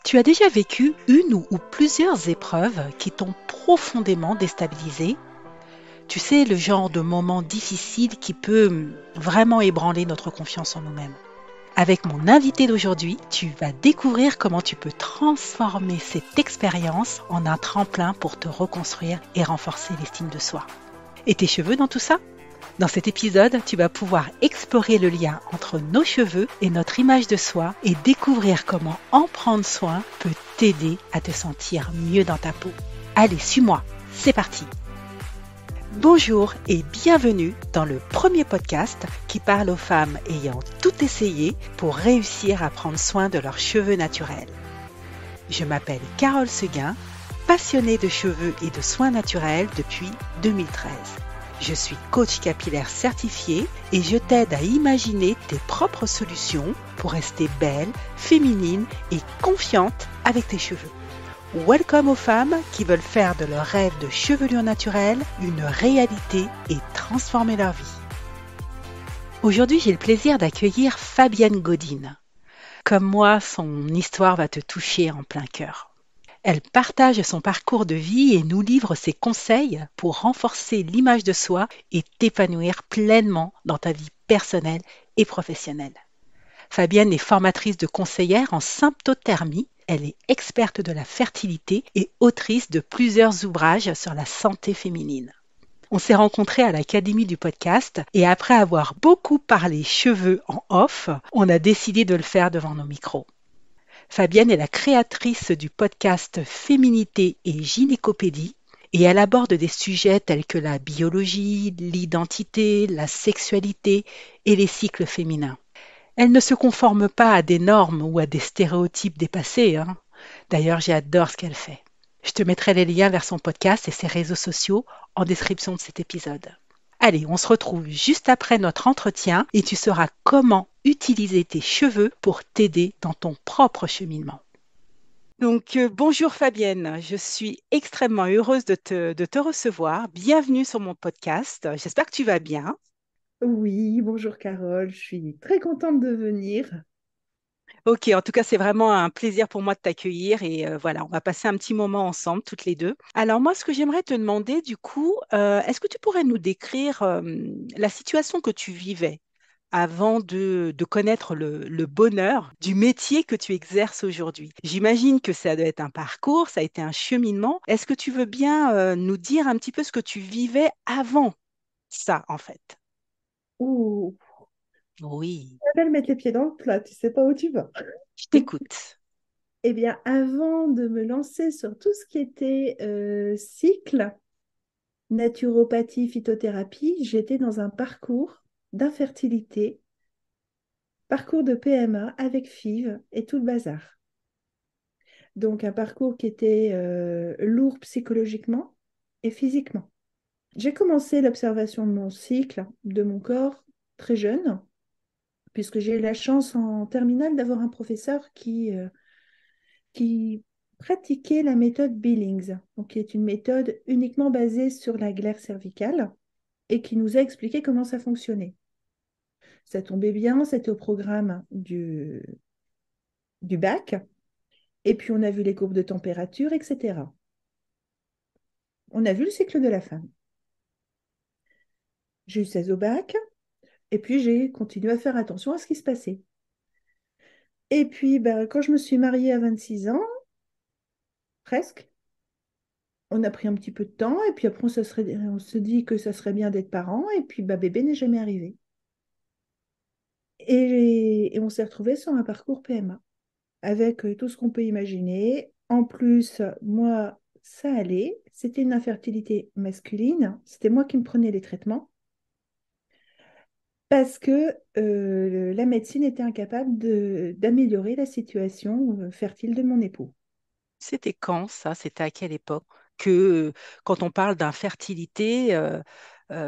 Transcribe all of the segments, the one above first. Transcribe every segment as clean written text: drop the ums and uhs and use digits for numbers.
Tu as déjà vécu une ou plusieurs épreuves qui t'ont profondément déstabilisé? Tu sais, le genre de moment difficile qui peut vraiment ébranler notre confiance en nous-mêmes. Avec mon invité d'aujourd'hui, tu vas découvrir comment tu peux transformer cette expérience en un tremplin pour te reconstruire et renforcer l'estime de soi. Et tes cheveux dans tout ça? Dans cet épisode, tu vas pouvoir explorer le lien entre nos cheveux et notre image de soi et découvrir comment en prendre soin peut t'aider à te sentir mieux dans ta peau. Allez, suis-moi, c'est parti! Bonjour et bienvenue dans le premier podcast qui parle aux femmes ayant tout essayé pour réussir à prendre soin de leurs cheveux naturels. Je m'appelle Carole Seguin, passionnée de cheveux et de soins naturels depuis 2013. Je suis coach capillaire certifié et je t'aide à imaginer tes propres solutions pour rester belle, féminine et confiante avec tes cheveux. Welcome aux femmes qui veulent faire de leur rêve de chevelure naturelle une réalité et transformer leur vie. Aujourd'hui, j'ai le plaisir d'accueillir Fabienne Godine. Comme moi, son histoire va te toucher en plein cœur. Elle partage son parcours de vie et nous livre ses conseils pour renforcer l'image de soi et t'épanouir pleinement dans ta vie personnelle et professionnelle. Fabienne est formatrice de conseillère en symptothermie. Elle est experte de la fertilité et autrice de plusieurs ouvrages sur la santé féminine. On s'est rencontrés à l'Académie du podcast et après avoir beaucoup parlé cheveux en off, on a décidé de le faire devant nos micros. Fabienne est la créatrice du podcast Féminité et Gynécopédie et elle aborde des sujets tels que la biologie, l'identité, la sexualité et les cycles féminins. Elle ne se conforme pas à des normes ou à des stéréotypes dépassés. D'ailleurs, j'adore ce qu'elle fait. Je te mettrai les liens vers son podcast et ses réseaux sociaux en description de cet épisode. Allez, on se retrouve juste après notre entretien et tu sauras comment utiliser tes cheveux pour t'aider dans ton propre cheminement. Donc, bonjour Fabienne, je suis extrêmement heureuse de te recevoir. Bienvenue sur mon podcast. J'espère que tu vas bien. Oui, bonjour Carole, je suis très contente de venir. Ok, en tout cas, c'est vraiment un plaisir pour moi de t'accueillir et voilà, on va passer un petit moment ensemble, toutes les deux. Alors moi, ce que j'aimerais te demander, du coup, est-ce que tu pourrais nous décrire la situation que tu vivais avant de connaître le bonheur du métier que tu exerces aujourd'hui? J'imagine que ça doit être un parcours, ça a été un cheminement. Est-ce que tu veux bien nous dire un petit peu ce que tu vivais avant ça, en fait? Ouh, Oui, tu de mettre les pieds dans le plat, tu sais pas où tu vas. je t'écoute. Eh bien, avant de me lancer sur tout ce qui était cycle, naturopathie, phytothérapie, j'étais dans un parcours d'infertilité, parcours de PMA avec FIV et tout le bazar. Donc, un parcours qui était lourd psychologiquement et physiquement. J'ai commencé l'observation de mon cycle, de mon corps, très jeune, puisque j'ai eu la chance en terminale d'avoir un professeur qui pratiquait la méthode Billings, donc qui est une méthode uniquement basée sur la glaire cervicale et qui nous a expliqué comment ça fonctionnait. Ça tombait bien, c'était au programme du bac, et puis on a vu les courbes de température, etc. On a vu le cycle de la femme. J'ai eu 16 au bac, et puis j'ai continué à faire attention à ce qui se passait. Et puis, ben, quand je me suis mariée à 26 ans, presque, on a pris un petit peu de temps et puis après on se dit que ça serait bien d'être parent et puis bah, bébé n'est jamais arrivé. Et on s'est retrouvé sur un parcours PMA avec tout ce qu'on peut imaginer. En plus, moi, ça allait. C'était une infertilité masculine. C'était moi qui me prenais les traitements parce que la médecine était incapable d'améliorer la situation fertile de mon époux. C'était quand ça? C'était à quelle époque? Que quand on parle d'infertilité,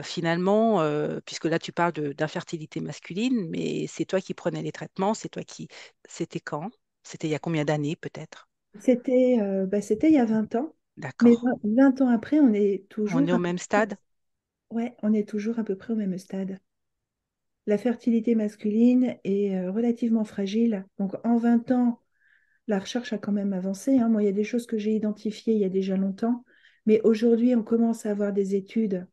finalement, puisque là tu parles d'infertilité masculine, mais c'est toi qui prenais les traitements, c'est toi qui... C'était quand? C'était il y a combien d'années peut-être? C'était il y a 20 ans, mais D'accord. 20 ans après, on est On est toujours au même stade? ouais, on est toujours à peu près au même stade. La fertilité masculine est relativement fragile. Donc en 20 ans, la recherche a quand même avancé, hein. Moi, il y a des choses que j'ai identifiées il y a déjà longtemps, mais aujourd'hui, on commence à avoir des études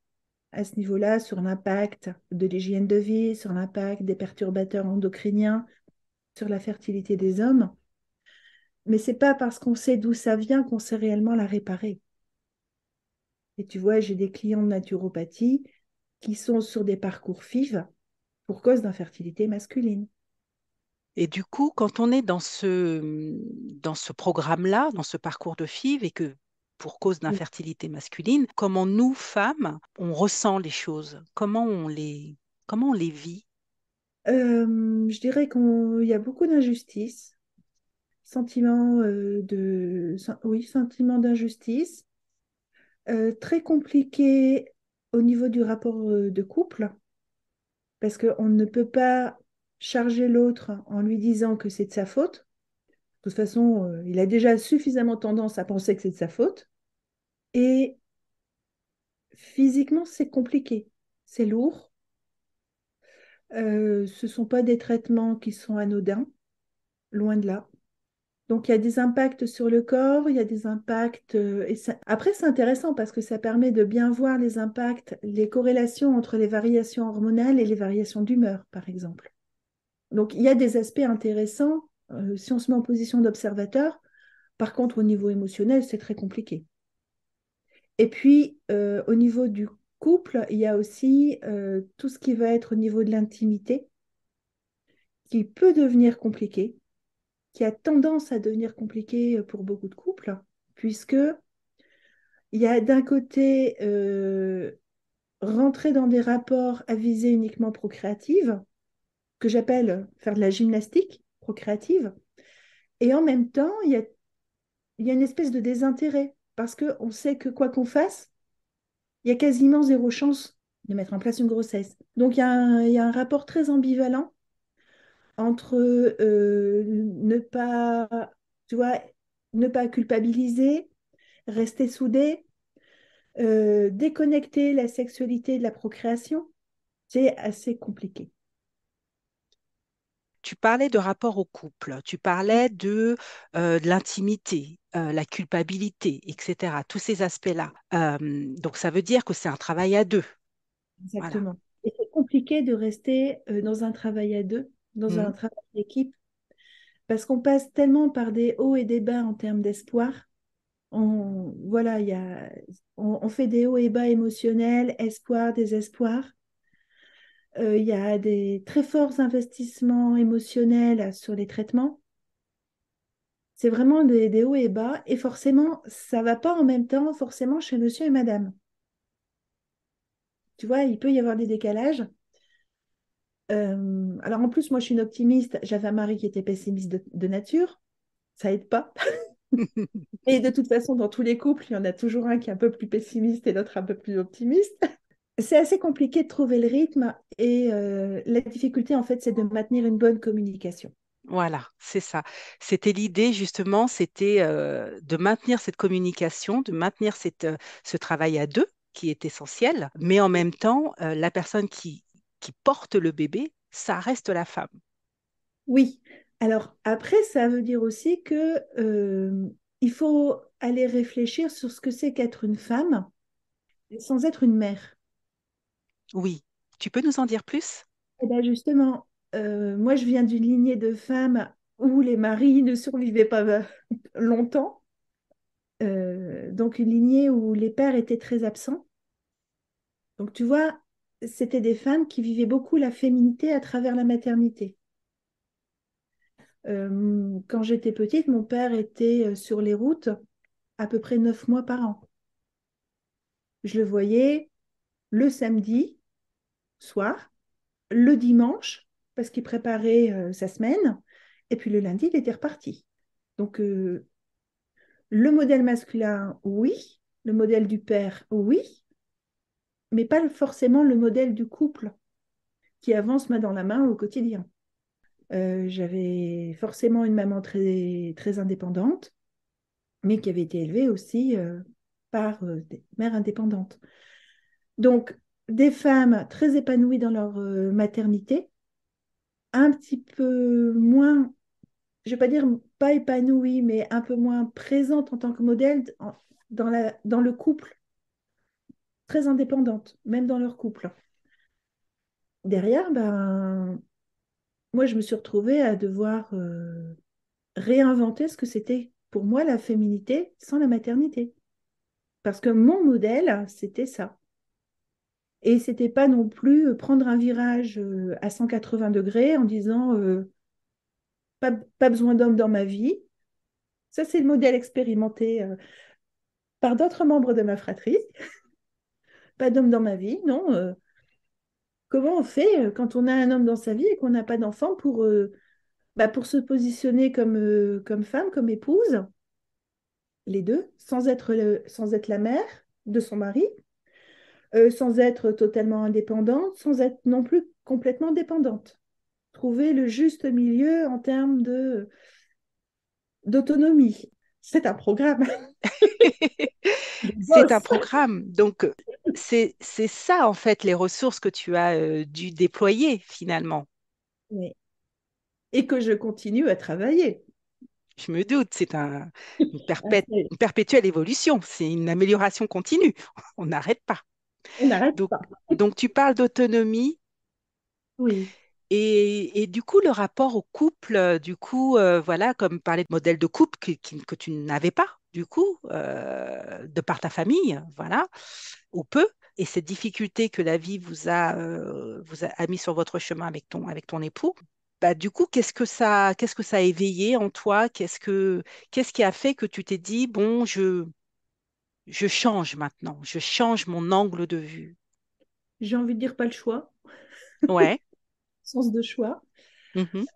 à ce niveau-là sur l'impact de l'hygiène de vie, sur l'impact des perturbateurs endocriniens, sur la fertilité des hommes. Mais c'est pas parce qu'on sait d'où ça vient qu'on sait réellement la réparer. Et tu vois, j'ai des clients de naturopathie qui sont sur des parcours FIV pour cause d'infertilité masculine. Et du coup, quand on est dans ce programme-là, dans ce parcours de FIV, et que pour cause d'infertilité masculine, comment nous, femmes, on ressent les choses? Comment on les vit? Je dirais qu'il y a beaucoup d'injustice, oui, sentiment d'injustice, très compliqué au niveau du rapport de couple, parce qu'on ne peut pas charger l'autre en lui disant que c'est de sa faute. De toute façon, il a déjà suffisamment tendance à penser que c'est de sa faute. Et physiquement, c'est compliqué, c'est lourd. Ce ne sont pas des traitements qui sont anodins, loin de là. Donc, il y a des impacts sur le corps, il y a des impacts. Après, c'est intéressant parce que ça permet de bien voir les impacts, les corrélations entre les variations hormonales et les variations d'humeur, par exemple. Donc, il y a des aspects intéressants si on se met en position d'observateur. Par contre, au niveau émotionnel, c'est très compliqué. Et puis, au niveau du couple, il y a aussi tout ce qui va être au niveau de l'intimité, qui peut devenir compliqué, qui a tendance à devenir compliqué pour beaucoup de couples, puisque il y a d'un côté rentrer dans des rapports à visée uniquement procréative, que j'appelle faire de la gymnastique procréative, et en même temps, il y a une espèce de désintérêt, parce qu'on sait que quoi qu'on fasse, il y a quasiment zéro chance de mettre en place une grossesse. Donc il y a un rapport très ambivalent entre ne pas, tu vois, ne pas culpabiliser, rester soudé, déconnecter la sexualité de la procréation. C'est assez compliqué. Tu parlais de rapport au couple, tu parlais de l'intimité, la culpabilité, etc. Tous ces aspects-là. Donc, ça veut dire que c'est un travail à deux. Voilà. Exactement. Et c'est compliqué de rester dans un travail à deux, dans Mhm. un travail d'équipe, parce qu'on passe tellement par des hauts et des bas en termes d'espoir. Voilà, on fait des hauts et bas émotionnels, espoir, désespoir. Il y a des très forts investissements émotionnels sur les traitements. C'est vraiment des hauts et bas. Et forcément, ça ne va pas en même temps, forcément, chez monsieur et madame. Tu vois, il peut y avoir des décalages. Alors en plus, moi, je suis une optimiste. J'avais un mari qui était pessimiste de nature. Ça aide pas. Et de toute façon, dans tous les couples, il y en a toujours un qui est un peu plus pessimiste et l'autre un peu plus optimiste. C'est assez compliqué de trouver le rythme et la difficulté, en fait, c'est de maintenir une bonne communication. Voilà, c'est ça. C'était l'idée, justement, c'était de maintenir cette communication, de maintenir ce travail à deux qui est essentiel, mais en même temps, la personne qui porte le bébé, ça reste la femme. Oui. Alors après, ça veut dire aussi que il faut aller réfléchir sur ce que c'est qu'être une femme sans être une mère. Oui. Tu peux nous en dire plus? Et bien justement, moi je viens d'une lignée de femmes où les maris ne survivaient pas longtemps. Donc une lignée où les pères étaient très absents. Donc tu vois, c'était des femmes qui vivaient beaucoup la féminité à travers la maternité. Quand j'étais petite, mon père était sur les routes à peu près 9 mois par an. Je le voyais le samedi soir, le dimanche, parce qu'il préparait sa semaine, et puis le lundi, il était reparti. Donc, le modèle masculin, oui, le modèle du père, oui, mais pas forcément le modèle du couple qui avance main dans la main au quotidien. J'avais forcément une maman très, très indépendante, mais qui avait été élevée aussi par des mères indépendantes. Donc, des femmes très épanouies dans leur maternité, un petit peu moins, je ne vais pas dire pas épanouie, mais un peu moins présente en tant que modèle dans le couple, très indépendante, même dans leur couple. Derrière, ben, moi, je me suis retrouvée à devoir réinventer ce que c'était pour moi la féminité sans la maternité. Parce que mon modèle, c'était ça. Et c'était pas non plus prendre un virage à 180 degrés en disant pas besoin d'homme dans ma vie. Ça, c'est le modèle expérimenté par d'autres membres de ma fratrie. Pas d'homme dans ma vie, non. Comment on fait quand on a un homme dans sa vie et qu'on n'a pas d'enfant pour se positionner comme femme, comme épouse, les deux, sans être la mère de son mari, sans être totalement indépendante, sans être non plus complètement dépendante. Trouver le juste milieu en termes d'autonomie. C'est un programme. Je C'est un bosse. programme. Donc, c'est ça, en fait, les ressources que tu as dû déployer finalement. Oui. Et que je continue à travailler. Je me doute, Ah, une perpétuelle évolution, c'est une amélioration continue. On n'arrête pas. on n'arrête Donc, pas. donc, tu parles d'autonomie Oui. et du coup, le rapport au couple, du coup, voilà, comme parler de modèle de couple que tu n'avais pas, du coup, de par ta famille, voilà, ou peu. Et cette difficulté que la vie a mis sur votre chemin avec ton époux, bah, du coup, qu'est-ce que ça a éveillé en toi? Qu'est-ce qui a fait que tu t'es dit, bon, je change maintenant, je change mon angle de vue. J'ai envie de dire pas le choix, Ouais. sens de choix. Mhm.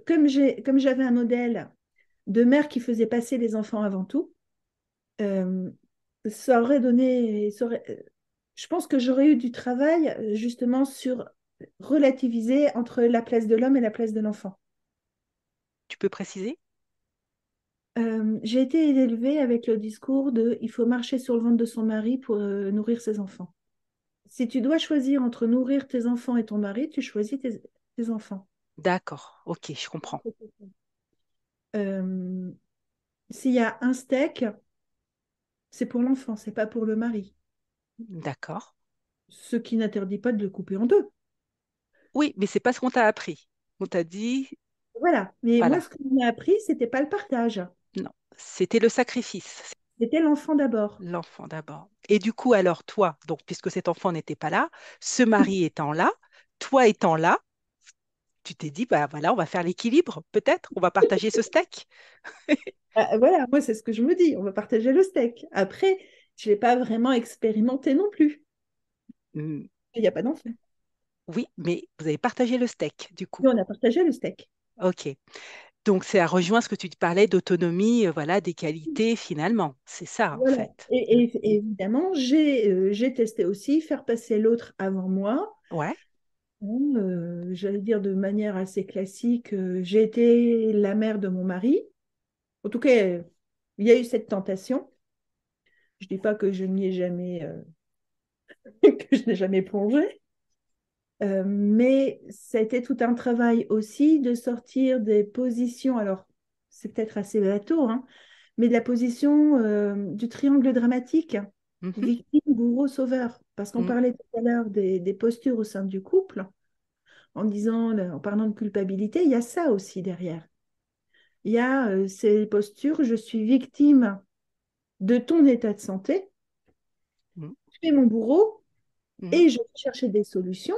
Comme j'avais un modèle de mère qui faisait passer les enfants avant tout, euh, ça aurait donné, ça aurait- je pense que j'aurais eu du travail justement sur relativiser entre la place de l'homme et la place de l'enfant. Tu peux préciser? J'ai été élevée avec le discours de il faut marcher sur le ventre de son mari pour nourrir ses enfants. Si tu dois choisir entre nourrir tes enfants et ton mari, tu choisis tes enfants. D'accord, ok, je comprends. Euh, S'il y a un steak, c'est pour l'enfant, c'est pas pour le mari. D'accord. Ce qui n'interdit pas de le couper en deux. Oui, mais c'est pas ce qu'on t'a appris. On t'a dit, Voilà. Mais moi, voilà, ce qu'on m'a appris, c'était pas le partage. non, c'était le sacrifice, c'est C'était l'enfant d'abord. l'enfant d'abord. Et du coup, alors toi, donc puisque cet enfant n'était pas là, ce mari étant là, toi étant là, tu t'es dit, bah voilà, on va faire l'équilibre, peut-être, on va partager ce steak. Ah, voilà, moi, c'est ce que je me dis. On va partager le steak. Après, je ne l'ai pas vraiment expérimenté non plus. Hmm, Il n'y a pas d'enfant. oui, mais vous avez partagé le steak, du coup. Mais on a partagé le steak. Ok. Donc, c'est à rejoindre ce que tu te parlais d'autonomie, voilà, des qualités, finalement. C'est ça, en Voilà. fait. Et évidemment, j'ai testé aussi faire passer l'autre avant moi. Ouais. Bon, j'allais dire de manière assez classique, j'ai été la mère de mon mari. En tout cas, il y a eu cette tentation. Je ne dis pas que je n'y ai jamais, que je n'ai jamais plongé, mais ça a été tout un travail aussi de sortir des positions. Alors, c'est peut-être assez bateau, hein, mais de la position du triangle dramatique, Mhm. victime, bourreau, sauveur. Parce qu'on Mm. parlait tout à l'heure des postures au sein du couple, en parlant de culpabilité, il y a ça aussi derrière. Il y a ces postures, je suis victime de ton état de santé, Mm. tu es mon bourreau Mm. et je vais chercher des solutions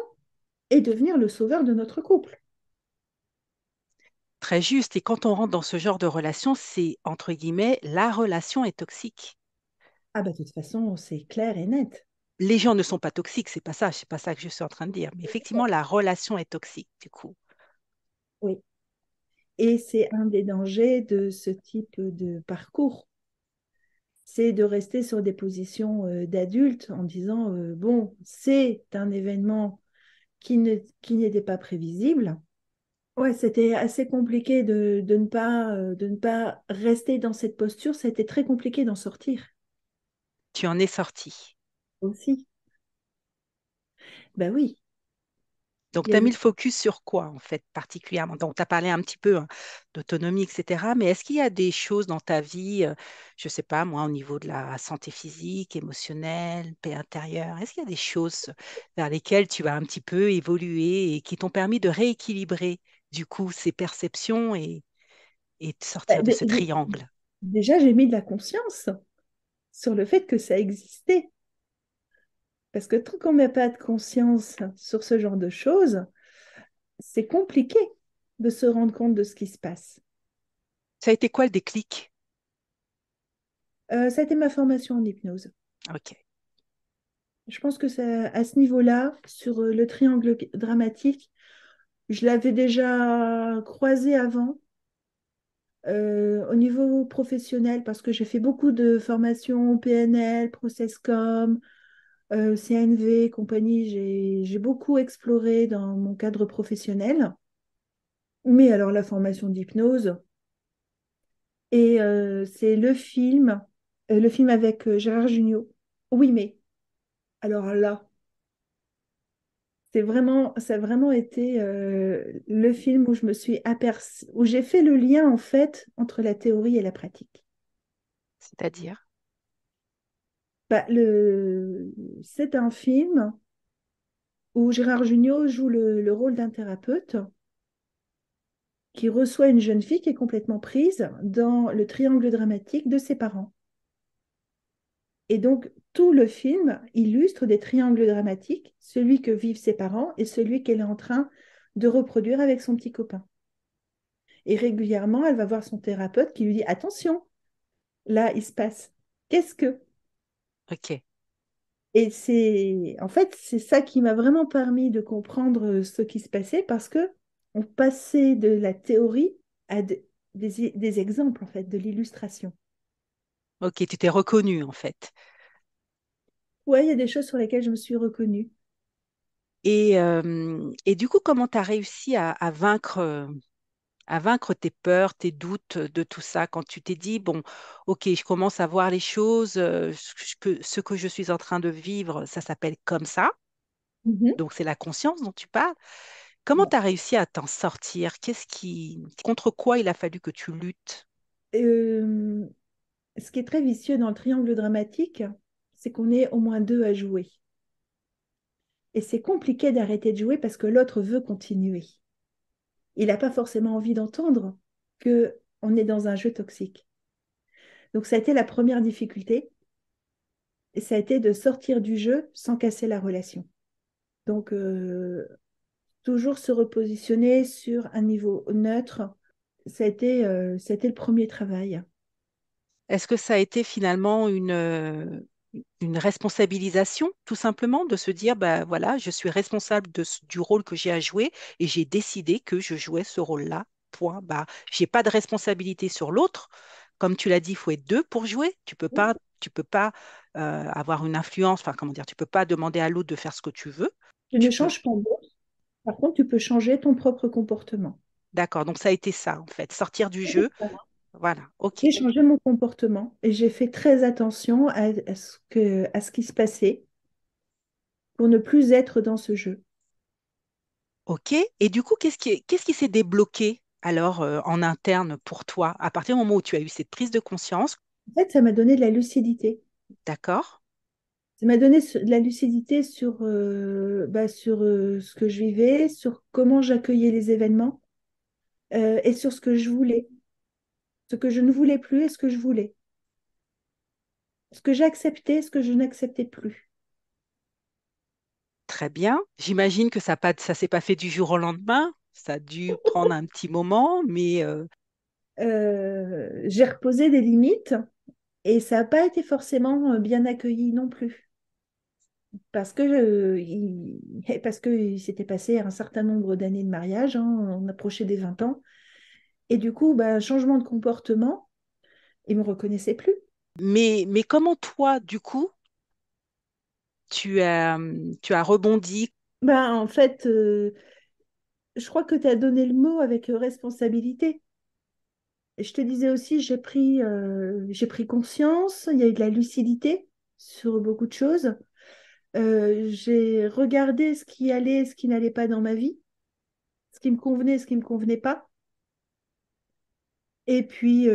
et devenir le sauveur de notre couple. Très juste. Et quand on rentre dans ce genre de relation, c'est, entre guillemets, la relation est toxique. Ah bah de toute façon, c'est clair et net. Les gens ne sont pas toxiques, c'est pas ça que je suis en train de dire. Mais effectivement, la relation est toxique, du coup. Oui. Et c'est un des dangers de ce type de parcours. C'est de rester sur des positions d'adultes en disant, bon, c'est un événement qui n'était pas prévisible. Ouais, c'était assez compliqué de ne pas rester dans cette posture. Ça a été très compliqué d'en sortir Tu en es sorti. aussi. Ben oui. Donc, Il tu y as mis avait le focus sur quoi, en fait, particulièrement? Donc, tu as parlé un petit peu hein, d'autonomie, etc. Mais est-ce qu'il y a des choses dans ta vie, je ne sais pas, moi, au niveau de la santé physique, émotionnelle, paix intérieure, est-ce qu'il y a des choses vers lesquelles tu as un petit peu évolué et qui t'ont permis de rééquilibrer, du coup, ces perceptions et de bah, sortir de ce triangle? déjà, j'ai mis de la conscience sur le fait que ça existait. Parce que tant qu'on ne met pas de conscience sur ce genre de choses, c'est compliqué de se rendre compte de ce qui se passe. Ça a été quoi le déclic? Ça a été ma formation en hypnose. Ok. Je pense que ça, à ce niveau-là, sur le triangle dramatique, je l'avais déjà croisé avant. Au niveau professionnel, parce que j'ai fait beaucoup de formations PNL, ProcessCom, CNV, compagnie, j'ai beaucoup exploré dans mon cadre professionnel. Mais alors la formation d'hypnose, et c'est le film avec Gérard Jugnot. Oui, mais alors là, ça a vraiment été le film où je me suis aperçue, où j'ai fait le lien en fait entre la théorie et la pratique. C'est-à-dire? Bah, c'est un film où Gérard Jugnot joue le rôle d'un thérapeute qui reçoit une jeune fille qui est complètement prise dans le triangle dramatique de ses parents. Et donc, tout le film illustre des triangles dramatiques, celui que vivent ses parents et celui qu'elle est en train de reproduire avec son petit copain. Et régulièrement, elle va voir son thérapeute qui lui dit, attention, là, il se passe. Qu'est-ce que? Ok. Et en fait, c'est ça qui m'a vraiment permis de comprendre ce qui se passait parce que on passait de la théorie à des exemples, en fait, de l'illustration. Ok, tu t'es reconnu, en fait. Ouais, il y a des choses sur lesquelles je me suis reconnue. Et du coup, comment tu as réussi à vaincre tes peurs, tes doutes de tout ça quand tu t'es dit, bon, ok, je commence à voir les choses, ce que je suis en train de vivre, ça s'appelle comme ça, Mhm. donc c'est la conscience dont tu parles. Comment tu as réussi à t'en sortir? Contre quoi il a fallu que tu luttes? Euh, Ce qui est très vicieux dans le triangle dramatique, c'est qu'on est au moins deux à jouer. Et c'est compliqué d'arrêter de jouer parce que l'autre veut continuer. Il n'a pas forcément envie d'entendre que on est dans un jeu toxique. Donc ça a été la première difficulté, et ça a été de sortir du jeu sans casser la relation. Donc toujours se repositionner sur un niveau neutre, ça a été le premier travail. Est-ce que ça a été finalement une responsabilisation, tout simplement, de se dire, bah voilà, je suis responsable du rôle que j'ai à jouer et j'ai décidé que je jouais ce rôle-là. Point. Bah, j'ai pas de responsabilité sur l'autre. Comme tu l'as dit, il faut être deux pour jouer. Tu peux pas avoir une influence. Enfin, comment dire, tu peux pas demander à l'autre de faire ce que tu veux. Tu ne Tu peux. changes pas l'autre, par contre, tu peux changer ton propre comportement. D'accord. Donc ça a été ça, en fait, sortir du jeu. Voilà. Ok. J'ai changé mon comportement et j'ai fait très attention à ce qui se passait pour ne plus être dans ce jeu. Ok. Et du coup, qu'est-ce qui s'est débloqué alors en interne pour toi à partir du moment où tu as eu cette prise de conscience? En fait, ça m'a donné de la lucidité. D'accord. Ça m'a donné de la lucidité sur, sur ce que je vivais, sur comment j'accueillais les événements et sur ce que je voulais, ce que je ne voulais plus et ce que je voulais, ce que j'acceptais, ce que je n'acceptais plus. Très bien. J'imagine que ça s'est pas fait du jour au lendemain. Ça a dû prendre un petit moment, mais J'ai reposé des limites et ça n'a pas été forcément bien accueilli non plus. Parce que il s'était passé un certain nombre d'années de mariage, hein, on approchait des 20 ans, et du coup, bah, changement de comportement, il ne me reconnaissait plus. mais comment toi, du coup, tu as rebondi? Bah, en fait, je crois que tu as donné le mot avec responsabilité. Et je te disais aussi, j'ai pris conscience, il y a eu de la lucidité sur beaucoup de choses. J'ai regardé ce qui allait et ce qui n'allait pas dans ma vie, ce qui me convenait et ce qui ne me convenait pas. Et puis,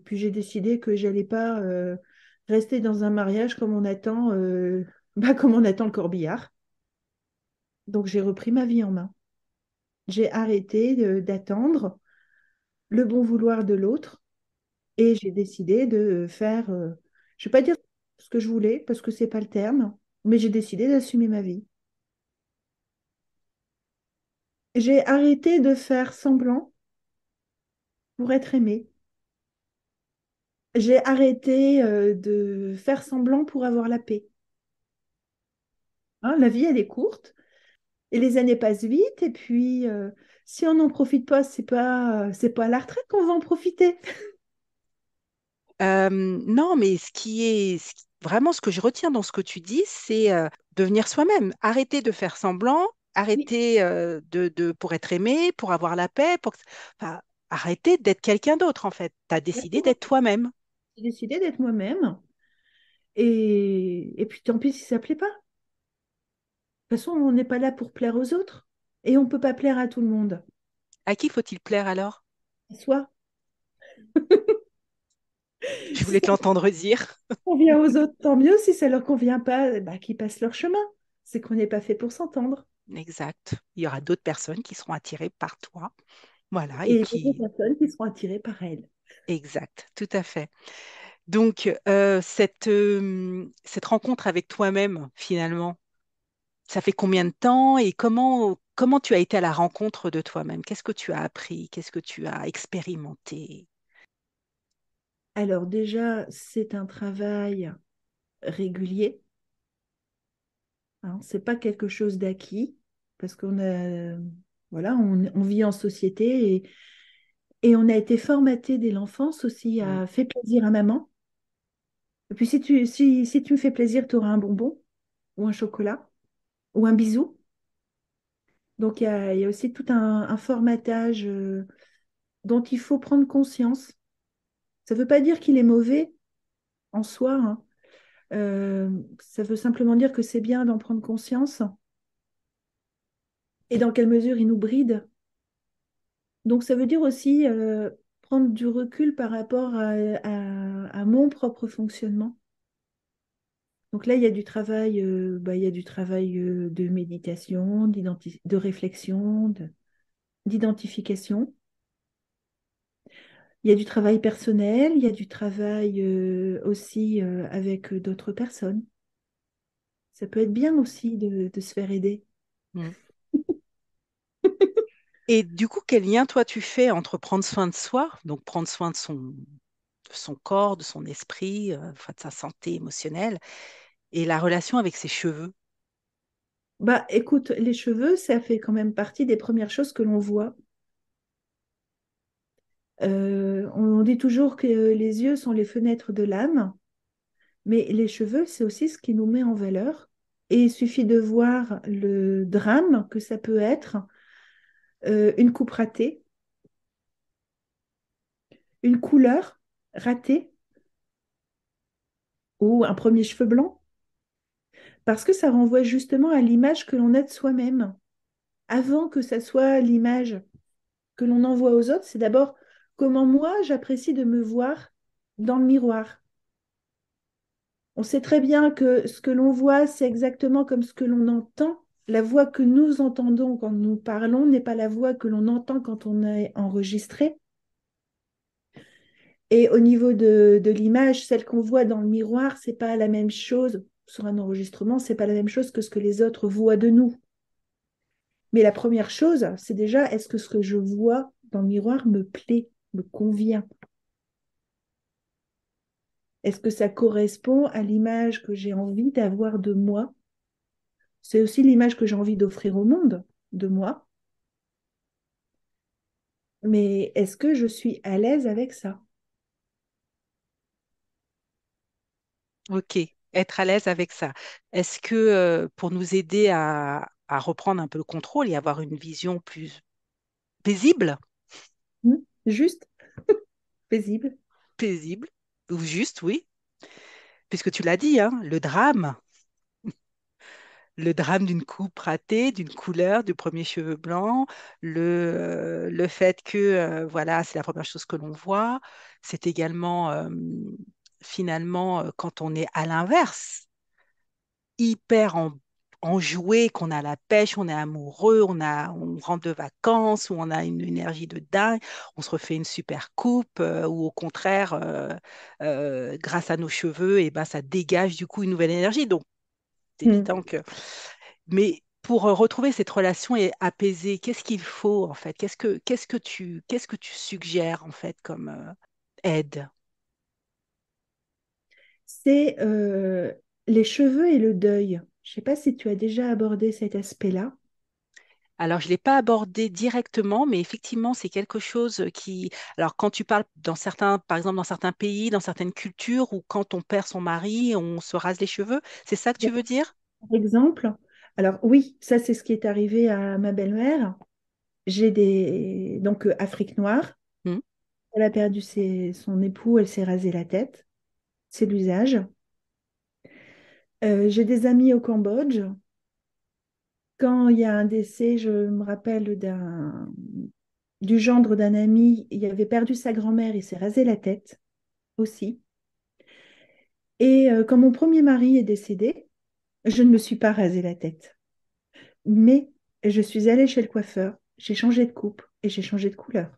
puis j'ai décidé que j'allais pas rester dans un mariage comme on attend, comme on attend le corbillard. Donc, j'ai repris ma vie en main. J'ai arrêté d'attendre le bon vouloir de l'autre et j'ai décidé de faire, je vais pas dire ce que je voulais parce que c'est pas le terme, mais j'ai décidé d'assumer ma vie. J'ai arrêté de faire semblant pour être aimée. J'ai arrêté de faire semblant pour avoir la paix. Hein, la vie, elle est courte et les années passent vite. Et puis, si on n'en profite pas, c'est pas à la retraite qu'on va en profiter. Non, mais vraiment ce que je retiens dans ce que tu dis, c'est devenir soi-même. Arrêter de faire semblant, Oui. arrêter pour être aimé, pour avoir la paix, enfin, arrêter d'être quelqu'un d'autre en fait. Tu as décidé Exactement. d'être toi-même. J'ai décidé d'être moi-même. Et puis, tant pis si ça ne plaît pas. De toute façon, on n'est pas là pour plaire aux autres. Et on ne peut pas plaire à tout le monde. À qui faut-il plaire alors? Soit, Je si voulais ça te l'entendre dire. convient aux autres, tant mieux. Si ça ne leur convient pas, bah, qu'ils passent leur chemin. C'est qu'on n'est pas fait pour s'entendre. Exact. Il y aura d'autres personnes qui seront attirées par toi. Voilà, et Et d'autres qui... personnes qui seront attirées par elles. Exact, tout à fait. Donc, cette rencontre avec toi-même, finalement, ça fait combien de temps et comment tu as été à la rencontre de toi-même? Qu'est-ce que tu as appris? Qu'est-ce que tu as expérimenté? Alors déjà, c'est un travail régulier. Hein, c'est pas quelque chose d'acquis parce voilà, on vit en société et on a été formaté dès l'enfance aussi Mm, à faire plaisir à maman. Et puis si tu me fais plaisir, tu auras un bonbon ou un chocolat ou un bisou. Donc il y a aussi tout un formatage dont il faut prendre conscience. Ça ne veut pas dire qu'il est mauvais en soi, hein. Ça veut simplement dire que c'est bien d'en prendre conscience et dans quelle mesure il nous bride. Donc ça veut dire aussi prendre du recul par rapport à mon propre fonctionnement. Donc là, il y a du travail, il y a du travail de méditation, de réflexion, d'identification. Il y a du travail personnel, il y a du travail aussi avec d'autres personnes. Ça peut être bien aussi de se faire aider. mm. Et du coup, quel lien toi tu fais entre prendre soin de soi, donc prendre soin de son corps, de son esprit, enfin, de sa santé émotionnelle, et la relation avec ses cheveux? Bah, écoute, les cheveux, ça fait quand même partie des premières choses que l'on voit. On dit toujours que les yeux sont les fenêtres de l'âme, mais les cheveux, c'est aussi ce qui nous met en valeur. Et il suffit de voir le drame que ça peut être, une coupe ratée, une couleur ratée ou un premier cheveu blanc, parce que ça renvoie justement à l'image que l'on a de soi-même. Avant que ça soit l'image que l'on envoie aux autres, c'est d'abord comment moi j'apprécie de me voir dans le miroir. On sait très bien que ce que l'on voit, c'est exactement comme ce que l'on entend. La voix que nous entendons quand nous parlons n'est pas la voix que l'on entend quand on est enregistré. Et au niveau de l'image, celle qu'on voit dans le miroir, c'est pas la même chose. Sur un enregistrement, c'est pas la même chose que ce que les autres voient de nous. Mais la première chose, c'est déjà, est-ce que ce que je vois dans le miroir me plaît, me convient? Est-ce que ça correspond à l'image que j'ai envie d'avoir de moi? C'est aussi l'image que j'ai envie d'offrir au monde de moi. Mais est-ce que je suis à l'aise avec ça? Ok, être à l'aise avec ça. Est-ce que pour nous aider à reprendre un peu le contrôle et avoir une vision plus paisible, Juste, paisible. paisible, ou juste, oui, puisque tu l'as dit, hein, le drame. le drame d'une coupe ratée, d'une couleur, du premier cheveu blanc, le fait que voilà, c'est la première chose que l'on voit. C'est également finalement quand on est à l'inverse, hyper enjoué, qu'on a la pêche, on est amoureux, on rentre de vacances, ou on a une énergie de dingue, on se refait une super coupe, ou au contraire, grâce à nos cheveux, et ben, ça dégage du coup une nouvelle énergie. Donc, c'est Mm. évident que... Mais pour retrouver cette relation et apaiser, qu'est-ce qu'il faut en fait? Qu'est-ce que tu suggères en fait comme aide? C'est les cheveux et le deuil. Je ne sais pas si tu as déjà abordé cet aspect-là. Alors, je ne l'ai pas abordé directement, mais effectivement, c'est quelque chose qui... Alors, quand tu parles dans certains, par exemple, dans certains pays, dans certaines cultures, où quand on perd son mari, on se rase les cheveux, c'est ça que tu veux dire? Par exemple, alors oui, ça c'est ce qui est arrivé à ma belle-mère. J'ai des donc Afrique noire. Hmm. Elle a perdu son époux, elle s'est rasé la tête. C'est l'usage. J'ai des amis au Cambodge. Quand il y a un décès, je me rappelle du gendre d'un ami, il avait perdu sa grand-mère, il s'est rasé la tête aussi. Et quand mon premier mari est décédé, je ne me suis pas rasé la tête. Mais je suis allée chez le coiffeur, j'ai changé de coupe et j'ai changé de couleur.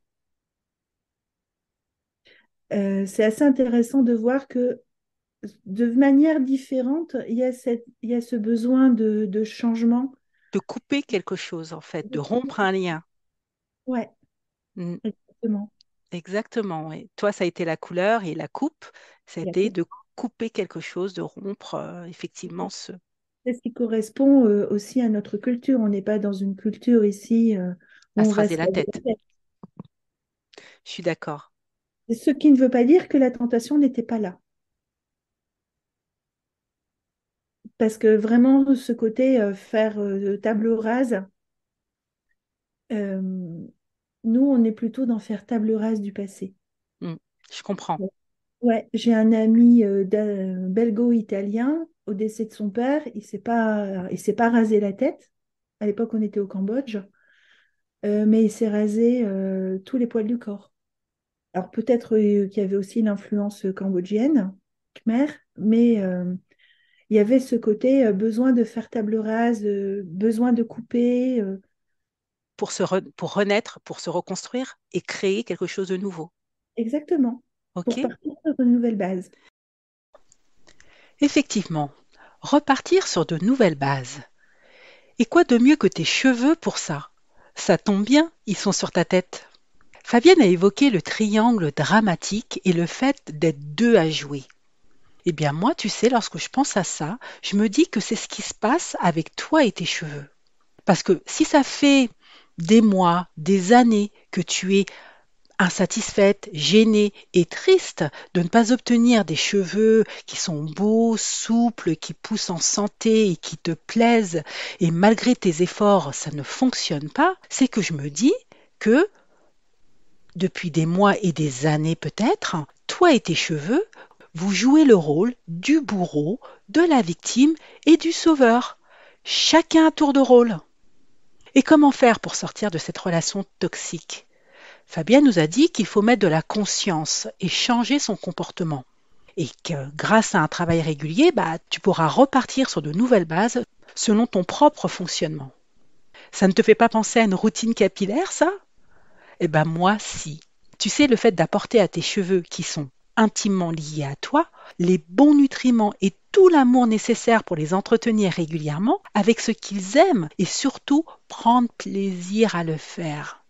C'est assez intéressant de voir que de manière différente, il y a ce besoin de changement. De couper quelque chose, en fait, de rompre un lien. Ouais, Hmm. exactement. Exactement, oui. Toi, ça a été la couleur et la coupe, La c'était coupe. de couper quelque chose, de rompre effectivement ce... C'est ce qui correspond aussi à notre culture. On n'est pas dans une culture ici à où on se va raser se la laver tête. la tête. Je suis d'accord. Ce qui ne veut pas dire que la tentation n'était pas là. Parce que vraiment, ce côté faire table rase, euh, nous, on est plutôt dans faire table rase du passé. Hmm. Je comprends. Ouais, j'ai un ami belgo-italien, au décès de son père, il s'est pas rasé la tête. À l'époque, on était au Cambodge, mais il s'est rasé tous les poils du corps. Alors peut-être qu'il y avait aussi l'influence cambodgienne, khmer, mais il y avait ce côté besoin de faire table rase, besoin de couper. Pour renaître, pour se reconstruire et créer quelque chose de nouveau. Exactement, OK? pour partir sur une nouvelle base. Effectivement, repartir sur de nouvelles bases. Et quoi de mieux que tes cheveux pour ça? Ça tombe bien, ils sont sur ta tête. Fabienne a évoqué le triangle dramatique et le fait d'être deux à jouer. Eh bien moi, tu sais, lorsque je pense à ça, je me dis que c'est ce qui se passe avec toi et tes cheveux. Parce que si ça fait des mois, des années que tu es insatisfaite, gênée et triste de ne pas obtenir des cheveux qui sont beaux, souples, qui poussent en santé et qui te plaisent, et malgré tes efforts, ça ne fonctionne pas, c'est que je me dis que depuis des mois et des années peut-être, toi et tes cheveux, vous jouez le rôle du bourreau, de la victime et du sauveur. Chacun à tour de rôle. Et comment faire pour sortir de cette relation toxique? Fabienne nous a dit qu'il faut mettre de la conscience et changer son comportement. Et que grâce à un travail régulier, tu pourras repartir sur de nouvelles bases selon ton propre fonctionnement. Ça ne te fait pas penser à une routine capillaire, ça? Eh ben moi, si. Tu sais, le fait d'apporter à tes cheveux qui sont intimement liés à toi, les bons nutriments et tout l'amour nécessaire pour les entretenir régulièrement avec ce qu'ils aiment et surtout prendre plaisir à le faire.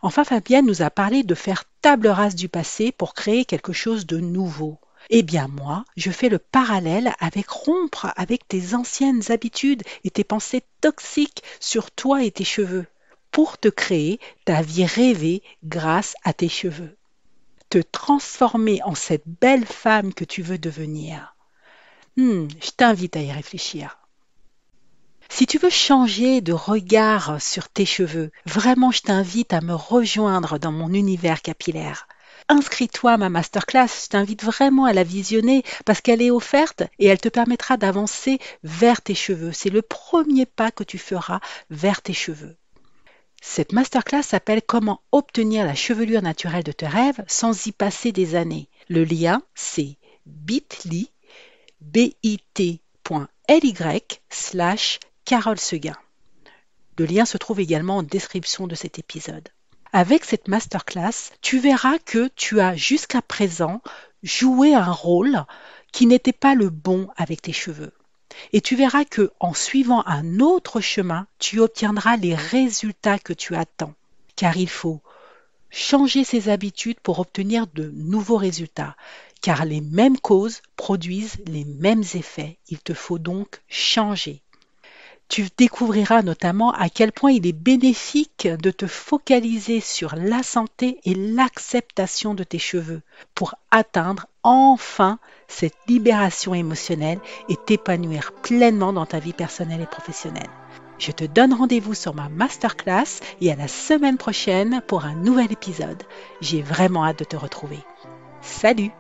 Enfin, Fabienne nous a parlé de faire table rase du passé pour créer quelque chose de nouveau. Eh bien moi, je fais le parallèle avec rompre avec tes anciennes habitudes et tes pensées toxiques sur toi et tes cheveux, pour te créer ta vie rêvée grâce à tes cheveux. Te transformer en cette belle femme que tu veux devenir. Je t'invite à y réfléchir. Si tu veux changer de regard sur tes cheveux, vraiment je t'invite à me rejoindre dans mon univers capillaire. Inscris-toi à ma masterclass, je t'invite vraiment à la visionner parce qu'elle est offerte et elle te permettra d'avancer vers tes cheveux. C'est le premier pas que tu feras vers tes cheveux. Cette masterclass s'appelle Comment obtenir la chevelure naturelle de tes rêves sans y passer des années. Le lien, c'est bit.ly, bit.ly/Carole Seguin. Le lien se trouve également en description de cet épisode. Avec cette masterclass, tu verras que tu as jusqu'à présent joué un rôle qui n'était pas le bon avec tes cheveux. Et tu verras que en suivant un autre chemin, tu obtiendras les résultats que tu attends. Car il faut changer ses habitudes pour obtenir de nouveaux résultats. Car les mêmes causes produisent les mêmes effets. Il te faut donc changer. Tu découvriras notamment à quel point il est bénéfique de te focaliser sur la santé et l'acceptation de tes cheveux pour atteindre enfin cette libération émotionnelle et t'épanouir pleinement dans ta vie personnelle et professionnelle. Je te donne rendez-vous sur ma masterclass et à la semaine prochaine pour un nouvel épisode. J'ai vraiment hâte de te retrouver. Salut!